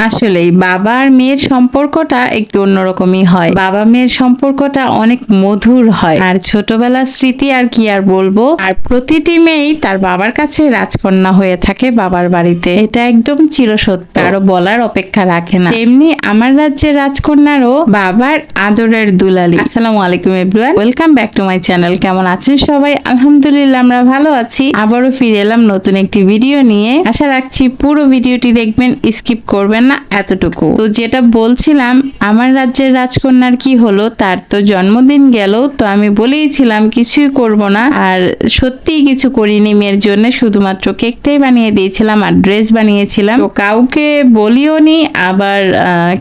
আসলেই বাবা আর মেয়ের সম্পর্কটা একটু অন্যরকমই হয়। বাবা মেয়ের সম্পর্কটা অনেক মধুর হয়। আর ছোটবেলার স্মৃতি আর কি আর বলবো। আর প্রতিটি মেয়েই তার বাবার কাছে রাজকন্যা হয়ে থাকে বাবার বাড়িতে। এটা একদম চিরসত্য, আরো বলার অপেক্ষা রাখে না। তেমনি আমার রাজ্যের রাজকন্যারও বাবার আদরের দুলালি। আসসালামু আলাইকুম everyone, welcome back to my channel. কেমন আছেন সবাই? আলহামদুলিল্লাহ আমরা ভালো আছি। আবারও ফিরে এলাম নতুন একটি ভিডিও নিয়ে। আশা রাখছি পুরো ভিডিওটি দেখবেন, স্কিপ করবেন না এতটুকু। তো যেটা বলছিলাম, আমার রাজ্যের রাজকন্যার কি হলো, তার তো জন্মদিন গেল। তো আমি বলেইছিলাম কিছুই করব না, আর সত্যিই কিছু করিনি মেয়ের জন্য, শুধুমাত্র কেকটাই বানিয়ে দিয়েছিলাম আর ড্রেস বানিয়েছিলাম। তো কাউকে বলিও নি, আবার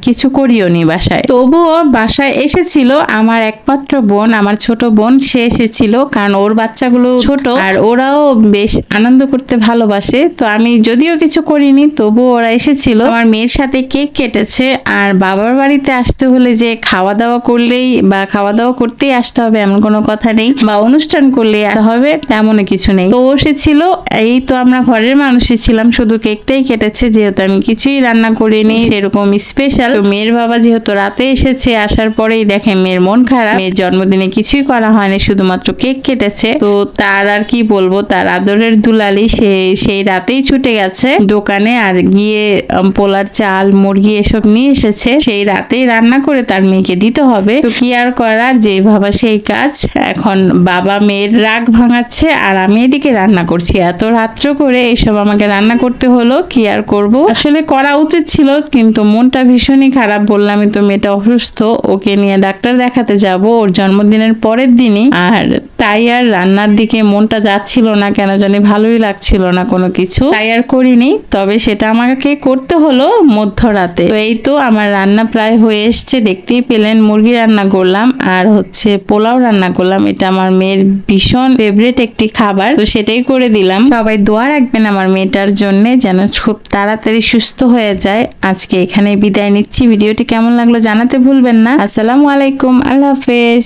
কিছু করিও নি বাসায়। তবুও বাসায় এসেছিল আমার একমাত্র বোন, আমার ছোট বোন, সে এসেছিল। কারণ ওর বাচ্চাগুলো ছোট আর ওরাও বেশ আনন্দ করতে ভালোবাসে। তো আমি যদিও কিছু করিনি, তবুও ওরা এসেছিল, আমার মেয়ের সাথে কেক কেটেছে। আর বাবার বাড়িতে আসতে হলে যে খাওয়া দাওয়া করলেই বা খাওয়া দাওয়া করতেই আসতে হবে এমন কোনো কথা নেই, বা অনুষ্ঠান করলে আসতে হবে তেমন কিছু নেই। তো এসেছিল, এই তো আমরা ঘরের মানুষই ছিলাম, শুধু কেকটাই কেটেছে, যেহেতু আমি কিছুই রান্না করিনি সেরকম স্পেশাল। তো মেয়ের বাবা যেহেতু রাতে এসেছে, আসার পরেই দেখে মেয়ের মন খারাপ, মেয়ের জন্মদিনে কিছুই করা হয়নি, শুধুমাত্র কেক কেটেছে। তো তার আর কি বলবো, তার আদরের দুলালি সেই রাতেই ছুটে গেছে দোকানে, আর গিয়ে পোলার চাল, মুরগি এসব নিয়ে এসেছে। সেই রাতেই রান্না করে তার মেয়েকে দিতে হবে। তো কি আর করার, যে ভাবা সেই কাজ। এখন বাবা মেয়ের রাগ ভাঙাচ্ছে আর আমি এদিকে রান্না করছি। এত রাত্র করে এইসব আমাকে রান্না করতে হলো, কি আর করব। আসলে করা উচিত ছিল, কিন্তু মনটা ভীষণই খারাপ। বললামই তো মেয়েটা অসুস্থ, ওকে নিয়ে ডাক্তার দেখাতে যাব ওর জন্মদিনের পরের দিনই। আর তাই আর রান্নার দিকে মনটা যাচ্ছিল না, কেন জানি ভালোই লাগছিল না কোনো কিছু, তাই আর করিনি। তবে সেটা আমাকে করতে হলো মধ্যরাতে। তো এই তো আমার রান্না প্রায় হয়ে এসছে, দেখতেই পেলেন মুরগি রান্না করলাম আর পোলাও রান্না করলাম। এটা আমার মেয়ের ভীষণ ফেভারিট একটি খাবার, তো সেটাই করে দিলাম। সবাই দোয়া রাখবেন আমার মেয়েটার জন্য, যেন খুব তাড়াতাড়ি সুস্থ হয়ে যায়। আজকে এখানে বিদায় নিচ্ছি। ভিডিওটি কেমন লাগলো জানাতে ভুলবেন না। আসসালামু আলাইকুম, আল্লাহ হাফেজ।